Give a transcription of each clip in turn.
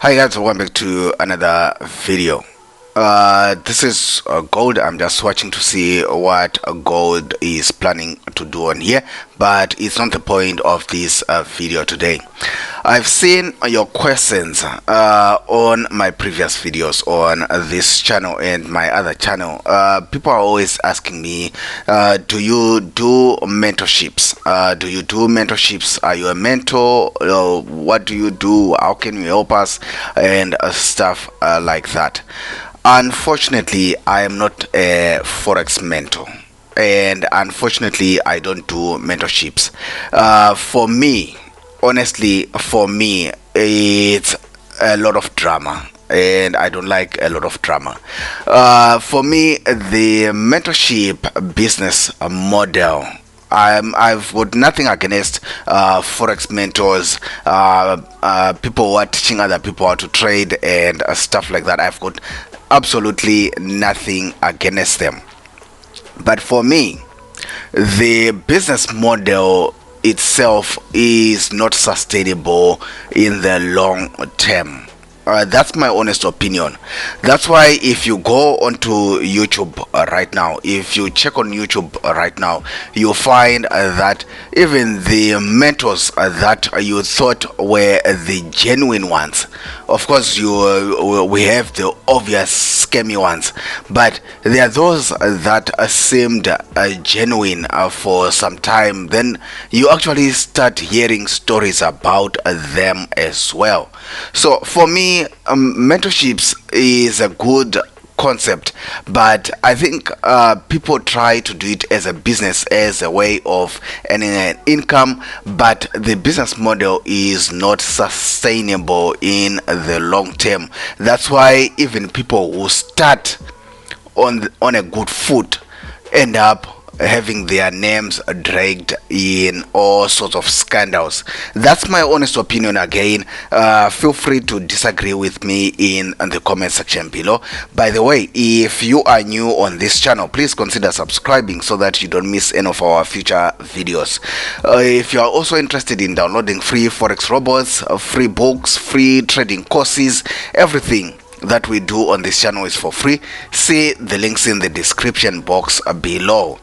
Hi guys, welcome back to another video. This is gold. I'm just watching to see what gold is planning to do on here, but it's not the point of this video today. I've seen your questions on my previous videos on this channel and my other channel. People are always asking me, do you do mentorships? Do you do mentorships? Are you a mentor? What do you do? How can you help us? And stuff like that. Unfortunately, I am not a forex mentor, and unfortunately I don't do mentorships. For me, it's a lot of drama, and I don't like a lot of drama. For me, the mentorship business model, I've got nothing against forex mentors, people who are teaching other people how to trade and stuff like that. I've got absolutely nothing against them. But for me, the business model itself is not sustainable in the long term. That's my honest opinion. That's why if you go onto YouTube right now, if you check on YouTube right now, you'll find that even the mentors that you thought were the genuine ones, of course we have the obvious scammy ones, but there are those that seemed genuine for some time. Then you actually start hearing stories about them as well. So for me, mentorships is a good concept, but I think people try to do it as a business, as a way of earning an income, but the business model is not sustainable in the long term. That's why even people who start on a good foot end up having their names dragged in all sorts of scandals. That's my honest opinion. Again, feel free to disagree with me in the comment section below. By the way, if you are new on this channel, please consider subscribing so that you don't miss any of our future videos. If you are also interested in downloading free forex robots, free books, free trading courses, everything that we do on this channel is for free. See the links in the description box below.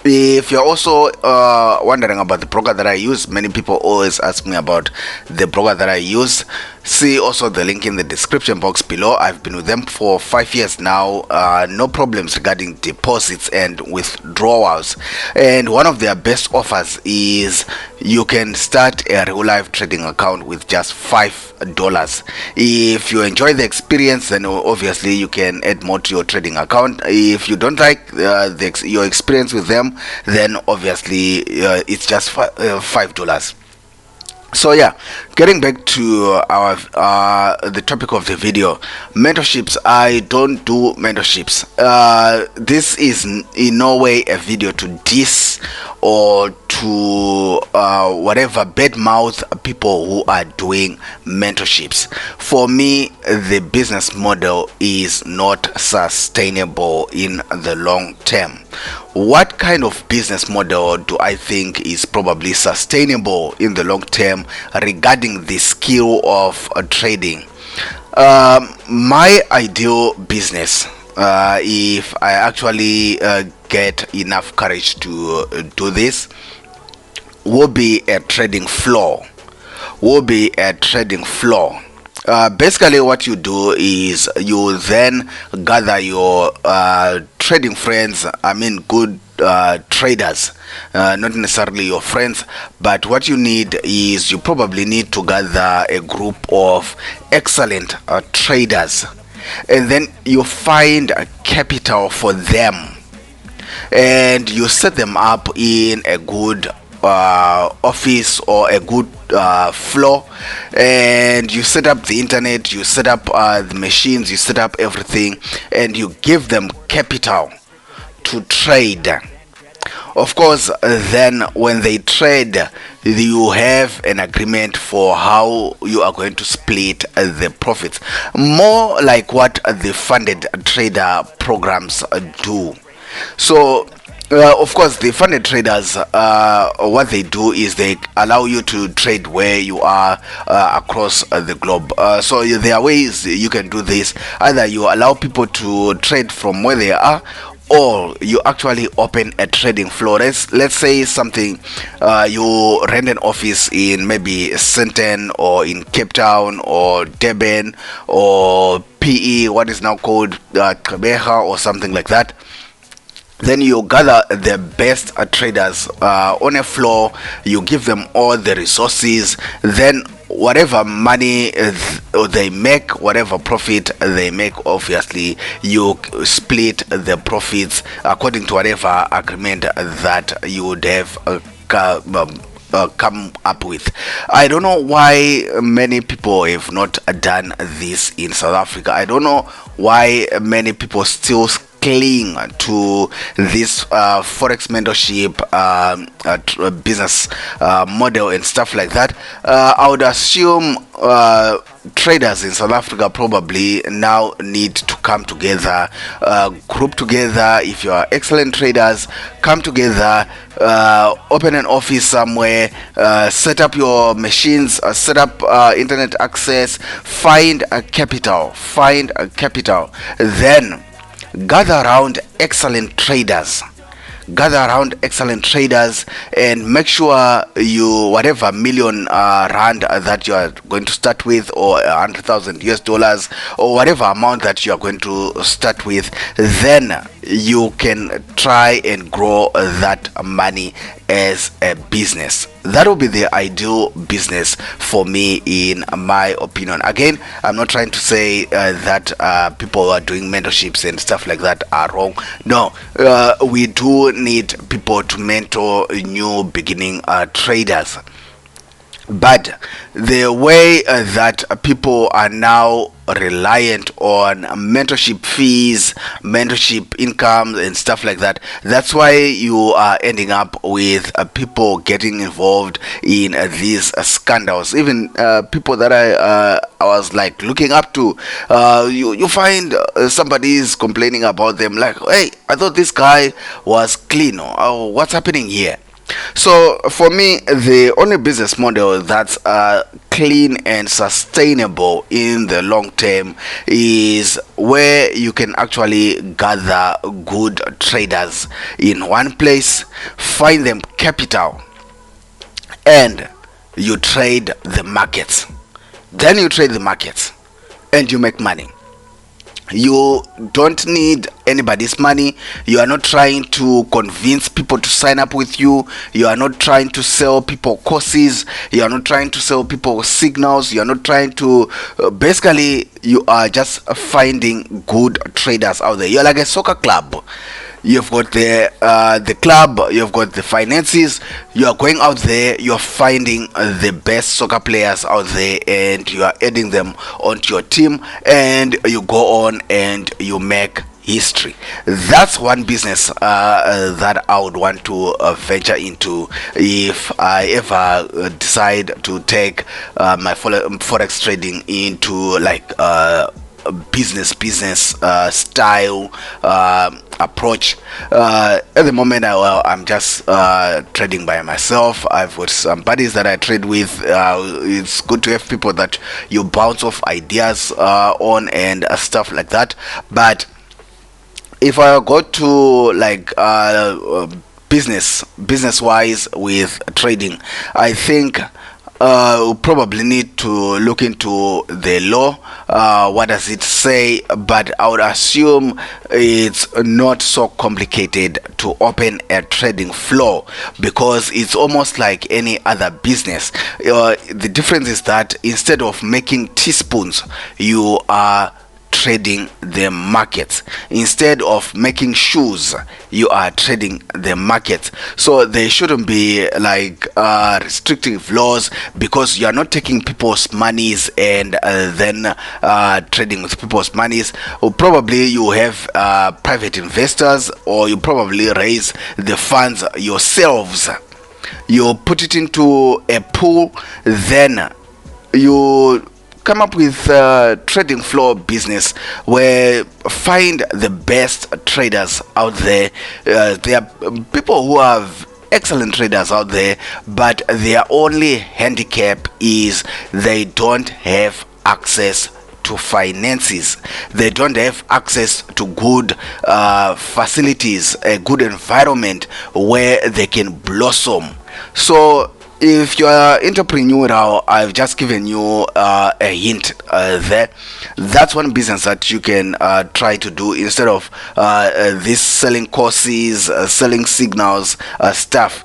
If you're also wondering about the broker that I use, many people always ask me about the broker that I use. See also the link in the description box below. I've been with them for 5 years now. No problems regarding deposits and withdrawals. And one of their best offers is you can start a real life trading account with just $5. If you enjoy the experience, then obviously you can add more to your trading account. If you don't like your experience with them, then obviously it's just $5. So yeah, getting back to our the topic of the video, mentorships. I don't do mentorships. This is in no way a video to diss or to whatever badmouth people who are doing mentorships. For me, the business model is not sustainable in the long term. What kind of business model do I think is probably sustainable in the long term regarding the skill of trading? My ideal business, if I actually get enough courage to do this, will be a trading floor. Basically what you do is you then gather your trading friends, good traders, not necessarily your friends, but what you need is you probably need to gather a group of excellent traders, and then you find a capital for them and you set them up in a good office or a good floor, and you set up the internet, you set up the machines, you set up everything, and you give them capital to trade. Of course, then when they trade, you have an agreement for how you are going to split the profits, more like what the funded trader programs do. So Of course, the funded traders, what they do is they allow you to trade where you are across the globe. There are ways you can do this. Either you allow people to trade from where they are, or you actually open a trading floor. Let's say something, you rent an office in maybe Sandton or in Cape Town or Durban or PE, what is now called Gqeberha or something like that. Then you gather the best traders on a floor, you give them all the resources, then whatever money they make, whatever profit they make, obviously you split the profits according to whatever agreement that you would have come up with. I don't know why many people have not done this in South Africa. I don't know why many people still cling to this forex mentorship business model and stuff like that. I would assume traders in South Africa probably now need to come together, group together. If you are excellent traders, come together, open an office somewhere, set up your machines, set up internet access, find a capital, then gather around excellent traders, and make sure you, whatever million rand that you are going to start with, or 100,000 US dollars, or whatever amount that you are going to start with, then you can try and grow that money as a business. That will be the ideal business for me, in my opinion. Again, I'm not trying to say that people who are doing mentorships and stuff like that are wrong. No, we do need people to mentor new beginning traders. But the way that people are now reliant on mentorship fees, mentorship income, and stuff like that, that's why you are ending up with people getting involved in these scandals. Even people that I was like looking up to, you find somebody is complaining about them, like, hey, I thought this guy was clean, or what's happening here? So for me, the only business model that's clean and sustainable in the long term is where you can actually gather good traders in one place, find them capital, and you trade the markets. Then you trade the markets and you make money. You don't need anybody's money. You are not trying to convince people to sign up with you. You are not trying to sell people courses. You are not trying to sell people signals. You are not trying to basically, you are just finding good traders out there. You're like a soccer club. You've got the club, you've got the finances, you are going out there, you're finding the best soccer players out there, and you are adding them onto your team, and you go on and you make history. That's one business that I would want to venture into if I ever decide to take my forex trading into like business style approach. At the moment, I'm just trading by myself. I've got some buddies that I trade with. It's good to have people that you bounce off ideas on and stuff like that. But if I go to like business wise with trading, I think we'll probably need to look into the law. What does it say? But I would assume it's not so complicated to open a trading floor, because it's almost like any other business. The difference is that instead of making teaspoons, you are trading the markets. Instead of making shoes, you are trading the markets. So there shouldn't be like restrictive laws, because you are not taking people's monies and then trading with people's monies. Or probably you have private investors, or you probably raise the funds yourselves. You put it into a pool, then you come up with trading floor business where find the best traders out there. There are people who have excellent traders out there, but their only handicap is they don't have access to finances. They don't have access to good facilities, a good environment where they can blossom. So if you are entrepreneurial, I've just given you a hint there. That's one business that you can try to do instead of this selling courses, selling signals stuff.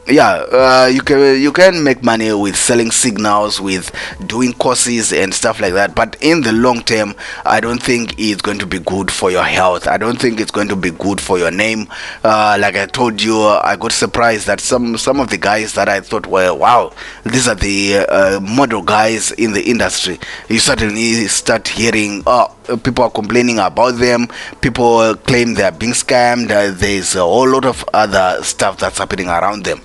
You can make money with selling signals, with doing courses and stuff like that, but in the long term I don't think it's going to be good for your health. I don't think it's going to be good for your name. Like I told you, I got surprised that some of the guys that I thought were, wow, these are the model guys in the industry, you suddenly start hearing, oh, people are complaining about them, people claim they're being scammed, there's a whole lot of other stuff that's happening around them.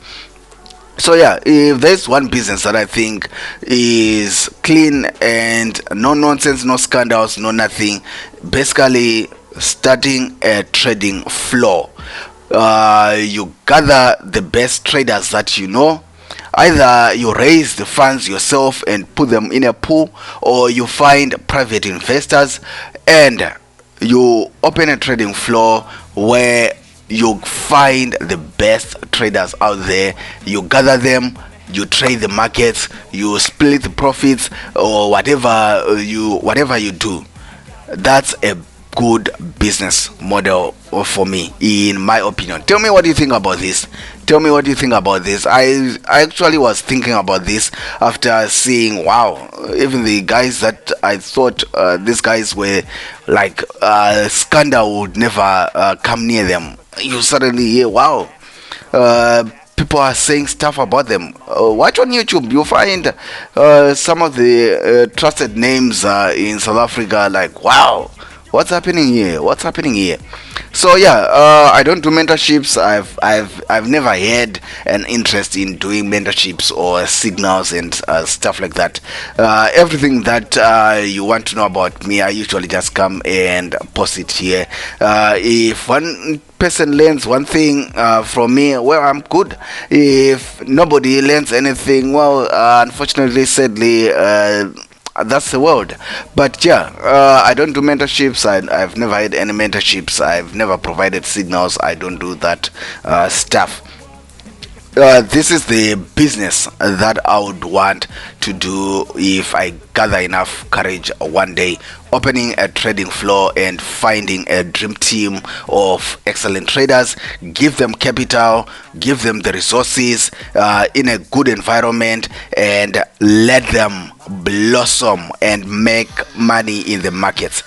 So yeah, if there's one business that I think is clean and no nonsense, no scandals, no nothing, basically starting a trading floor. You gather the best traders that you know. Either you raise the funds yourself and put them in a pool, or you find private investors and you open a trading floor where you find the best traders out there, you gather them, you trade the markets, you split the profits, or whatever you do. That's a good business model for me, in my opinion. Tell me what you think about this. I actually was thinking about this after seeing, wow, even the guys that I thought these guys were like scandal would never come near them, you suddenly hear, wow, people are saying stuff about them. Watch on YouTube, you'll find some of the trusted names in South Africa, like, wow, what's happening here? So yeah, I don't do mentorships. I've never had an interest in doing mentorships or signals and stuff like that. Everything that you want to know about me, I usually just come and post it here. If one person learns one thing from me, well, I'm good. If nobody learns anything, well, unfortunately, sadly, that's the world. But yeah, I don't do mentorships. I've never had any mentorships. I've never provided signals. I don't do that stuff. This is the business that I would want to do if I gather enough courage one day, opening a trading floor and finding a dream team of excellent traders, give them capital, give them the resources in a good environment, and let them blossom and make money in the markets.